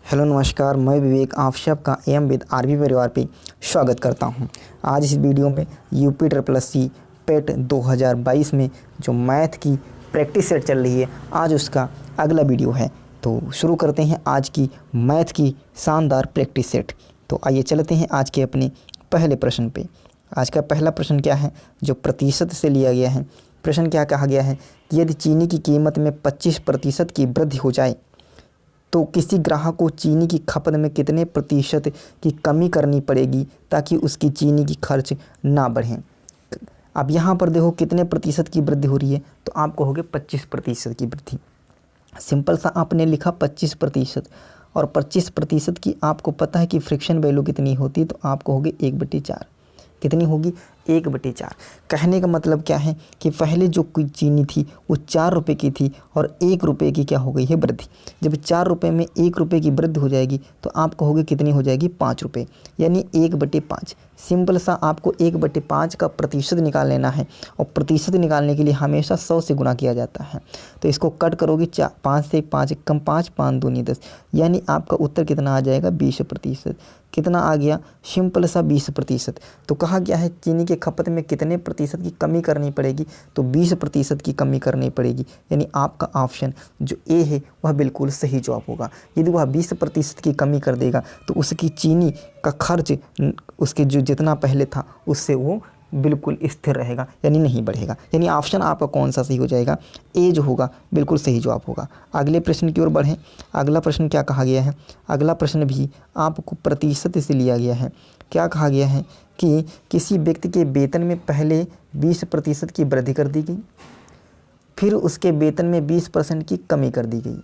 Hello नमस्कार, मैं विवेक आप सबका एम विद आरबी परिवार पे स्वागत करता हूं। आज इस वीडियो में यूपी ट्रिपल सी पेट 2022 में जो मैथ की प्रैक्टिस सेट चल रही है, आज उसका अगला वीडियो है। तो शुरू करते हैं आज की मैथ की शानदार प्रैक्टिस सेट। तो आइए चलते हैं आज के अपने पहले प्रश्न पे। आज का पहला प्रश्न क्या है, जो प्रतिशत से लिया गया है। प्रश्न क्या कहा गया है कि यदि चीनी की कीमत में 25% की वृद्धि हो जाए तो किसी ग्राहक को चीनी की खपत में कितने प्रतिशत की कमी करनी पड़ेगी ताकि उसकी चीनी की खर्च ना बढ़े। अब यहाँ पर देखो कितने प्रतिशत की वृद्धि हो रही है, तो आप कहोगे 25% की वृद्धि। सिंपल सा आपने लिखा 25%, और 25% की आपको पता है कि फ्रिक्शन वैल्यू कितनी होती है, तो आप कहोगे 1/4। कितनी होगी? 1/4। कहने का मतलब क्या है कि पहले जो कोई चीनी थी वो 4 रुपये की थी और 1 रुपये की क्या हो गई है वृद्धि। जब 4 रुपये में 1 रुपये की वृद्धि हो जाएगी तो आप कहोगे कितनी हो जाएगी? 5 रुपये, यानी 1/5। सिंपल सा आपको 1/5 का प्रतिशत निकाल लेना है, और प्रतिशत निकालने के लिए हमेशा 100 से गुना किया जाता है। तो इसको कट करोगे 5 से 5 कम 5, 5 दूनी 10, यानी आपका उत्तर कितना आ जाएगा? 20%। कितना आ गया? सिंपल सा 20%। तो कहा गया है चीनी के खपत में कितने प्रतिशत की कमी करनी पड़ेगी, तो 20% की कमी करनी पड़ेगी, यानी आपका ऑप्शन जो ए है वह बिल्कुल सही जवाब होगा। यदि वह 20% की कमी कर देगा तो उसकी चीनी का खर्च उसके जो जितना पहले था उससे वो बिल्कुल स्थिर रहेगा, यानी नहीं बढ़ेगा। यानी ऑप्शन आपका कौन सा सही हो जाएगा? ए जो होगा बिल्कुल सही जवाब होगा। अगले प्रश्न की ओर बढ़ें। अगला प्रश्न क्या कहा गया है? अगला प्रश्न भी आपको प्रतिशत से लिया गया है। क्या कहा गया है कि किसी व्यक्ति के वेतन में पहले 20% की वृद्धि कर दी गई, फिर उसके वेतन में 20% की कमी कर दी गई।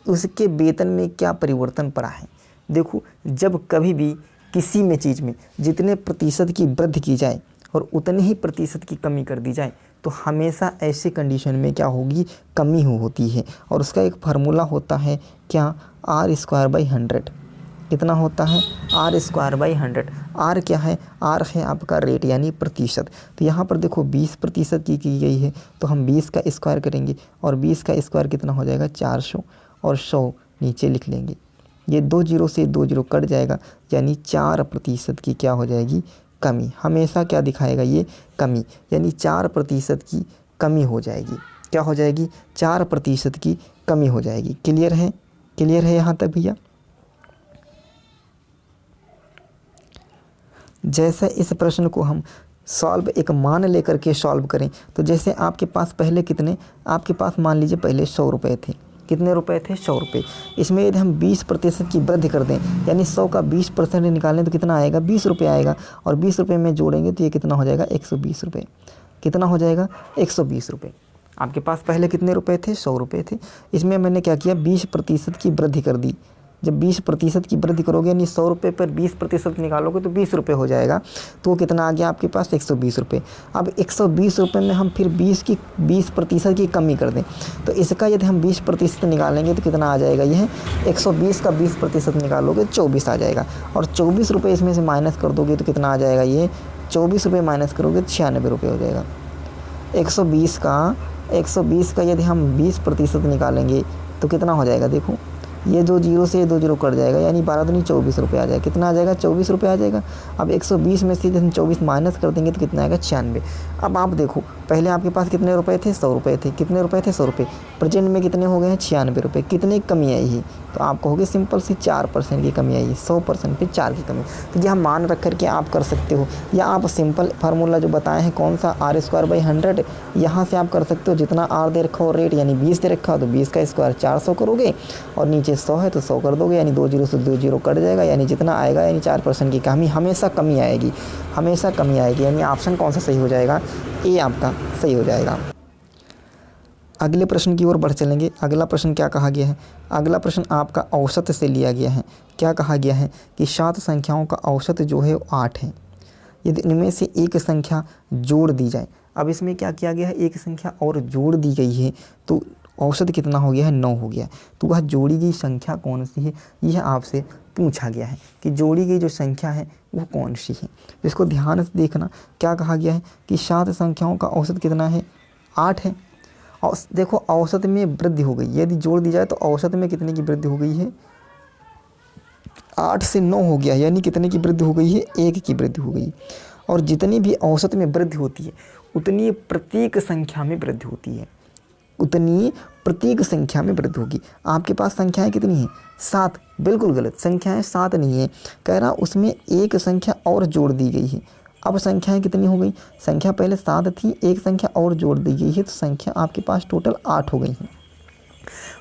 उसके वेतन में क्या परिवर्तन पड़ा है? देखो, जब कभी भी किसी में चीज़ में जितने प्रतिशत की वृद्धि की जाए और उतने ही प्रतिशत की कमी कर दी जाए, तो हमेशा ऐसे कंडीशन में क्या होगी? कमी होती है। और उसका एक फार्मूला होता है क्या? R²/100। कितना होता है? R²/100। आर क्या है? आर है आपका रेट, यानी प्रतिशत। तो यहाँ पर देखो 20% की गई है, तो हम 20 का स्क्वायर करेंगे, और 20 का स्क्वायर कितना हो जाएगा? 400, और 100 नीचे लिख लेंगे। ये 2 जीरो से 2 जीरो कट जाएगा, यानी 4% की क्या हो जाएगी? कमी। हमेशा क्या दिखाएगा? ये कमी, यानी 4% की कमी हो जाएगी। क्या हो जाएगी? 4% की कमी हो जाएगी। क्लियर है? क्लियर है यहाँ तक भैया? जैसे इस प्रश्न को हम सॉल्व एक मान लेकर के सॉल्व करें, तो जैसे आपके पास पहले कितने, आपके पास मान लीजिए पहले 100 रुपये थे। कितने रुपए थे? 100 रुपये। इसमें यदि हम 20% की वृद्धि कर दें, यानी 100 का 20% निकालें, तो कितना आएगा? 20 रुपये आएगा, और 20 रुपये में जोड़ेंगे तो ये कितना हो जाएगा? 120 रुपये। कितना हो जाएगा? 120 रुपये। आपके पास पहले कितने रुपए थे? 100 रुपये थे। इसमें मैंने क्या किया? 20% की वृद्धि कर दी। जब 20% की वृद्धि करोगे, यानी 100 रुपये पर 20% निकालोगे तो 20 रुपये हो जाएगा। तो कितना आ गया आपके पास? 120 रुपये। अब 120 रुपये में हम फिर 20% की कमी कर दें, तो इसका यदि हम 20% निकालेंगे तो कितना आ जाएगा? यह 120 का 20% निकालोगे 24 आ जाएगा, और 24 रुपये इसमें से माइनस कर दोगे तो कितना आ जाएगा? ये 24 रुपये माइनस करोगे तो 96 रुपये हो जाएगा। 120 का यदि हम 20% निकालेंगे तो कितना हो जाएगा? देखो, ये 2 जीरो से 2 जीरो कट जाएगा, यानी 12 दूनी 24 रुपये आ जाएगा। कितना आ जाएगा? 24 रुपये आ जाएगा। अब 120 में से हम 24 माइनस कर देंगे तो कितना आएगा? 96। अब आप देखो, पहले आपके पास कितने रुपए थे? 100 रुपये थे। कितने रुपए थे? 100 रुपये। प्रेजेंट में कितने हो गए हैं? 96 रुपये। कितनी कमी आई है? तो आप कहोगे सिंपल सी 4% की कमी आई है। 100% पे 4 की कमी। तो यह मान रख करके आप कर सकते हो, या आप सिंपल फार्मूला जो बताए हैं कौन सा? R²/100। यहाँ से आप कर सकते हो, जितना R दे रखा हो रेट, यानी 20 दे रखा हो, तो 20 का स्क्वायर 400 करोगे, और नीचे 100 है तो 100 कर दोगे, यानी 2 जीरो से 2 जीरो कट जाएगा, यानी जितना आएगा, यानी 4% की कमी। हमेशा कमी आएगी, हमेशा कमी आएगी, यानी ऑप्शन कौन सा सही हो जाएगा? ए आपका सही हो जाएगा। अगले प्रश्न की ओर बढ़ चलेंगे। अगला प्रश्न क्या कहा गया है? अगला प्रश्न आपका औसत से लिया गया है। क्या कहा गया है कि 7 संख्याओं का औसत जो है वो 8 है। यदि इनमें से एक संख्या जोड़ दी जाए, अब इसमें क्या किया गया है? एक संख्या और जोड़ दी गई है, तो औसत कितना हो गया है? 9 हो गया। तो वह जोड़ी गई संख्या कौन सी है, यह आपसे पूछा गया है कि जोड़ी गई जो संख्या है वो कौन सी है। इसको ध्यान से देखना। क्या कहा गया है कि 7 संख्याओं का औसत कितना है? 8 है। और देखो औसत में वृद्धि हो गई, यदि जोड़ दी जाए तो औसत में कितने की वृद्धि हो गई है? 8 से 9 हो गया, यानी कितने की वृद्धि हो गई है? 1 की वृद्धि हो गई। और जितनी भी औसत में वृद्धि होती है उतनी प्रत्येक संख्या में वृद्धि होती है, उतनी प्रत्येक संख्या में वृद्धि होगी। आपके पास संख्याएं कितनी हैं? 7। बिल्कुल गलत, संख्याएं 7 नहीं है, कह रहा उसमें एक संख्या और जोड़ दी गई है। अब संख्याएं कितनी हो गई? संख्या पहले 7 थी, एक संख्या और जोड़ दी गई है, तो संख्या आपके पास टोटल 8 हो गई है।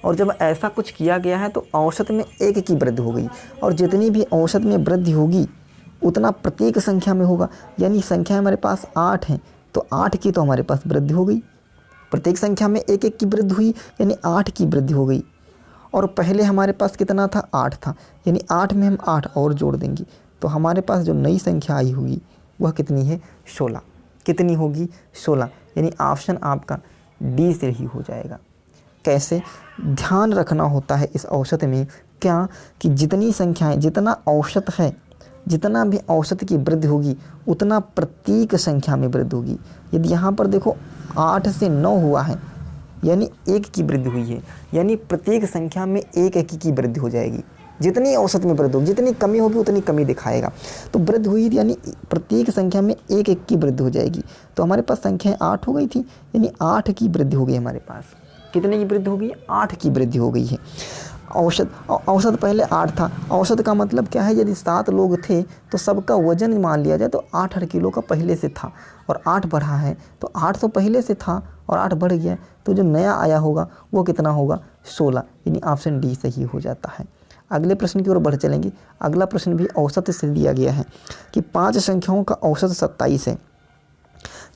और जब ऐसा कुछ किया गया है तो औसत में 1 की वृद्धि हो गई, और जितनी भी औसत में वृद्धि होगी उतना प्रत्येक संख्या में होगा। यानी संख्या हमारे पास 8 हैं, तो 8 की तो हमारे पास वृद्धि हो गई, प्रत्येक संख्या में 1 की वृद्धि हुई, यानी 8 की वृद्धि हो गई। और पहले हमारे पास कितना था? 8 था, यानी 8 में हम 8 और जोड़ देंगे, तो हमारे पास जो नई संख्या आई होगी वह कितनी है? 16। कितनी होगी? 16। यानी ऑप्शन आपका डी से ही हो जाएगा। कैसे? ध्यान रखना होता है इस औसत में क्या, कि जितनी संख्याएं, जितना औसत है, जितना भी औसत की वृद्धि होगी उतना प्रत्येक संख्या में वृद्धि होगी। यदि यहाँ पर देखो 8 से 9 हुआ है, यानी 1 की वृद्धि हुई है, यानी प्रत्येक संख्या में 1 की वृद्धि हो जाएगी। जितनी औसत में वृद्धि होगी, जितनी कमी होगी उतनी कमी दिखाएगा। तो वृद्धि हुई थी, यानी प्रत्येक संख्या में 1 की वृद्धि हो जाएगी। तो हमारे पास संख्या 8 हो गई थी, यानी 8 की वृद्धि हो गई हमारे पास। कितने की वृद्धि हो गई? 8 की वृद्धि हो गई है। औसत पहले 8 था। औसत का मतलब क्या है? यदि 7 लोग थे तो सबका वजन मान लिया जाए तो 8 किलो का पहले से था, और 8 बढ़ा है, तो 8 तो पहले से था और 8 बढ़ गया, तो जो नया आया होगा वो कितना होगा? 16। यानी ऑप्शन डी सही हो जाता है। अगले प्रश्न की ओर बढ़ चलेंगे। अगला प्रश्न भी औसत से दिया गया है कि 5 संख्याओं का औसत 27 है।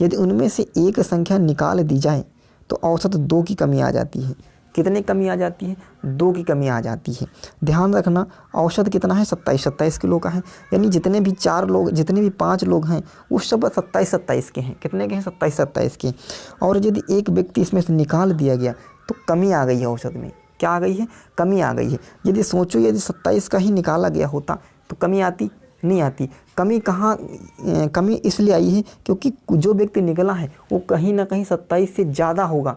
यदि उनमें से एक संख्या निकाल दी जाए तो औसत 2 की कमी आ जाती है। कितने कमी आ जाती है? 2 की कमी आ जाती है। ध्यान रखना, औसत कितना है? 27 किलो का है, यानी जितने भी 4 लोग, जितने भी 5 लोग हैं वो सब 27 के हैं। कितने के हैं? 27 के। और यदि एक व्यक्ति इसमें से निकाल दिया गया तो कमी आ गई है औसत में। क्या आ गई है? कमी आ गई है। यदि सोचो यदि 27 का ही निकाला गया होता तो कमी आती? नहीं आती। कमी कहाँ? कमी इसलिए आई है क्योंकि जो व्यक्ति निकला है वो कहीं ना कहीं 27 से ज़्यादा होगा,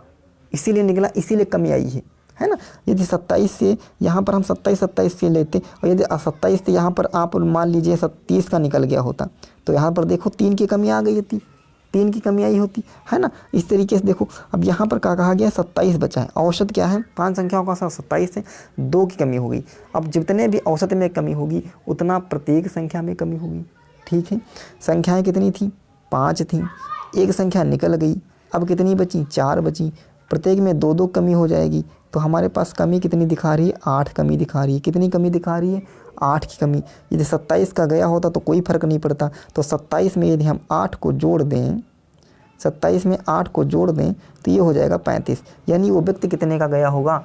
इसीलिए निकला, इसीलिए कमी आई है ना। यदि 27 से यहाँ पर हम 27 से लेते, और यदि 27 से यहाँ पर आप मान लीजिए 30 का निकल गया होता, तो यहाँ पर देखो 3 की कमी आ गई होती, 3 की कमी आई होती, है ना। इस तरीके से देखो, अब यहाँ पर क्या कहा गया? 27 बचा है। औसत क्या है? 5 संख्याओं का 27 से 2 की कमी हो गई। अब जितने भी औसत में कमी होगी उतना प्रत्येक संख्या में कमी होगी। ठीक है, संख्याएँ कितनी थी? 5 थी, एक संख्या निकल गई, अब कितनी बची? 4 बची, प्रत्येक में 2-2 कमी हो जाएगी, तो हमारे पास कमी कितनी दिखा रही है? 8 कमी दिखा रही है। कितनी कमी दिखा रही है? 8 की कमी। यदि 27 का गया होता तो कोई फ़र्क नहीं पड़ता, तो 27 में यदि हम 8 को जोड़ दें, 27 में 8 को जोड़ दें तो ये हो जाएगा 35। यानी वो व्यक्ति कितने का गया होगा?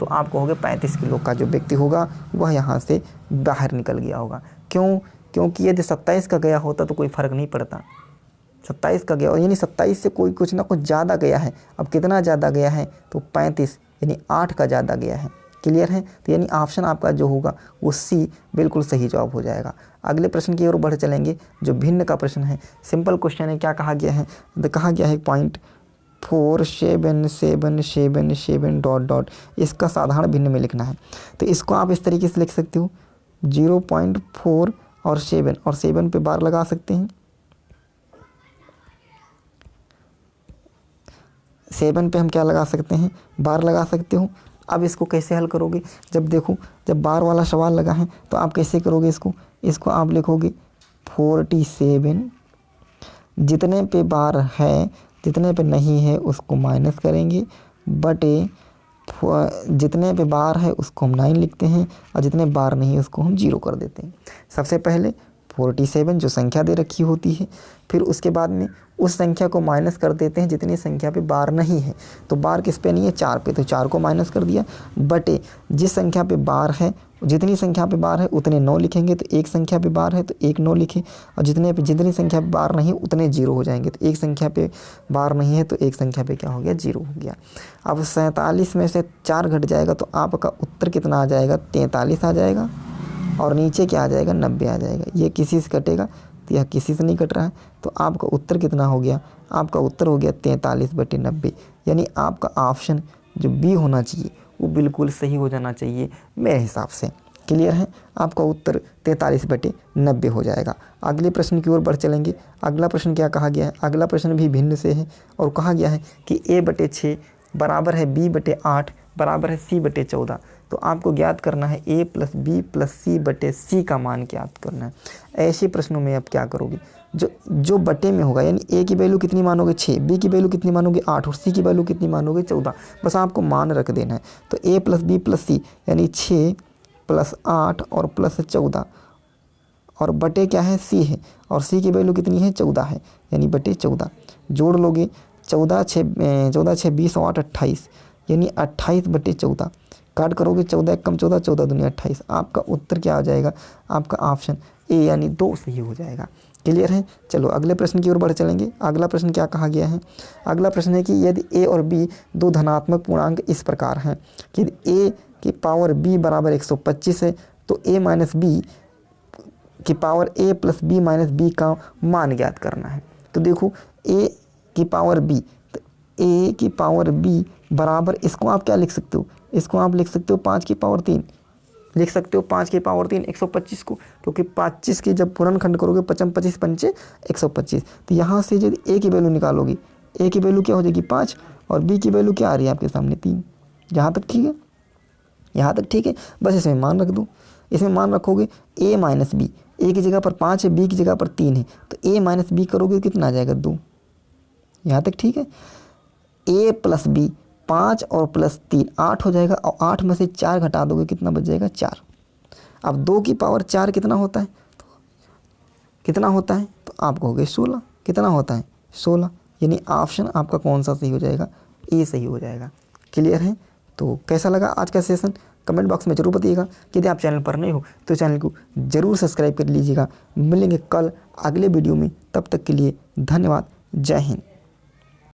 तो आपको हो गया 35 किलो का जो व्यक्ति होगा वह यहाँ से बाहर निकल गया होगा। क्यों? क्योंकि यदि 27 का गया होता तो कोई फ़र्क नहीं पड़ता, 27 का गया, यानी 27 से कोई कुछ ना कुछ ज़्यादा गया है। अब कितना ज़्यादा गया है? तो 35, यानी 8 का ज़्यादा गया है। क्लियर है? तो यानी ऑप्शन आपका जो होगा वो सी बिल्कुल सही जवाब हो जाएगा। अगले प्रश्न की ओर बढ़ चलेंगे, जो भिन्न का प्रश्न है। सिंपल क्वेश्चन है। क्या कहा गया है? कहा गया है 0.4777 ... इसका साधारण भिन्न में लिखना है। तो इसको आप इस तरीके से लिख सकते हो 0.4 और 7 पे बार लगा सकते हैं। 7 पे हम क्या लगा सकते हैं? बार लगा सकते हो। अब इसको कैसे हल करोगे? जब देखो, जब बार वाला सवाल लगा है तो आप कैसे करोगे इसको आप लिखोगे 47, जितने पे बार है, जितने पे नहीं है उसको माइनस करेंगे, बटे जितने पे बार है उसको हम 9 लिखते हैं, और जितने बार नहीं है उसको हम 0 कर देते हैं। सबसे पहले 47 जो संख्या दे रखी होती है, फिर उसके बाद में उस संख्या को माइनस कर देते हैं जितनी संख्या पे बार नहीं है। तो बार किस पे नहीं है? 4 पे, तो 4 को माइनस कर दिया, बटे जिस संख्या पे बार है, जितनी संख्या पे बार है उतने 9 लिखेंगे, तो एक संख्या पे बार है तो 1 9 लिखे, और जितनी संख्या पे बार नहीं उतने 0 हो जाएंगे। तो एक संख्या पे बार नहीं है तो एक संख्या पे क्या हो गया? 0 हो गया। अब 47 में से 4 घट जाएगा तो आपका उत्तर कितना आ जाएगा? 43 आ जाएगा, और नीचे क्या आ जाएगा? 90 आ जाएगा। ये किसी से कटेगा तो यह किसी से नहीं कट रहा है, तो आपका उत्तर कितना हो गया? आपका उत्तर हो गया 43/90। यानी आपका ऑप्शन जो बी होना चाहिए वो बिल्कुल सही हो जाना चाहिए मेरे हिसाब से। क्लियर है? आपका उत्तर 43/90 हो जाएगा। अगले प्रश्न की ओर बढ़ चलेंगे। अगला प्रश्न क्या कहा गया है? अगला प्रश्न भी भिन्न से है और कहा गया है कि a/6 बराबर है b/8 बराबर है c/14। तो आपको ज्ञात करना है a + b + c/c का मान ज्ञात करना है। ऐसे प्रश्नों में आप क्या करोगे, जो बटे में होगा, यानी a की वैल्यू कितनी मानोगे 6, b की वैल्यू कितनी मानोगे 8 और c की वैल्यू कितनी मानोगे 14। बस आपको मान रख देना है। तो a + b + c यानी 6 + 8 और +14 और बटे क्या है c है और c की वैल्यू कितनी है 14 है, यानी बटे 14। जोड़ लोगे 14 6 20 और 8 28 यानी 28/14। काट करोगे 14 × 14 14 दूनी 28। आपका उत्तर क्या आ जाएगा? आपका ऑप्शन ए यानी 2 सही हो जाएगा। क्लियर है? चलो अगले प्रश्न की ओर बढ़ चलेंगे। अगला प्रश्न क्या कहा गया है? अगला प्रश्न है कि यदि a और b दो धनात्मक पूर्णांक इस प्रकार हैं कि a की पावर b बराबर 125 है तो a - b की पावर a + b - b का मान ज्ञात करना है। तो देखो a की पावर b, तो a की पावर b बराबर, इसको आप क्या लिख सकते हो? इसको आप लिख सकते हो 5 की पावर 3 लिख सकते हो, 5 की पावर 3 125 को, क्योंकि 25 की जब पूर्णखंड करोगे 55 25 पंचे 125। तो यहाँ से यदि a की वैल्यू निकालोगे, a की वैल्यू क्या हो जाएगी 5 और b की वैल्यू क्या आ रही है आपके सामने 3। यहाँ तक ठीक है? यहाँ तक ठीक है? बस इसमें मान रख दो। इसमें मान रखोगे a - b, a की जगह पर 5 है, b की जगह पर 3 है, तो a - b करोगे कितना आ जाएगा 2। यहाँ तक ठीक है? a + b 5 और +3 8 हो जाएगा और 8 में से 4 घटा दोगे कितना बच जाएगा 4। अब 2 की पावर 4 कितना होता है? कितना होता है? तो आप कहोगे 16। कितना होता है? 16। यानी ऑप्शन आपका कौन सा सही हो जाएगा? ए सही हो जाएगा। क्लियर है? तो कैसा लगा आज का सेशन? कमेंट बॉक्स में जरूर बताइएगा। यदि आप चैनल पर नए हो तो चैनल को जरूर सब्सक्राइब कर लीजिएगा। मिलेंगे कल अगले वीडियो में, तब तक के लिए धन्यवाद। जय हिंद।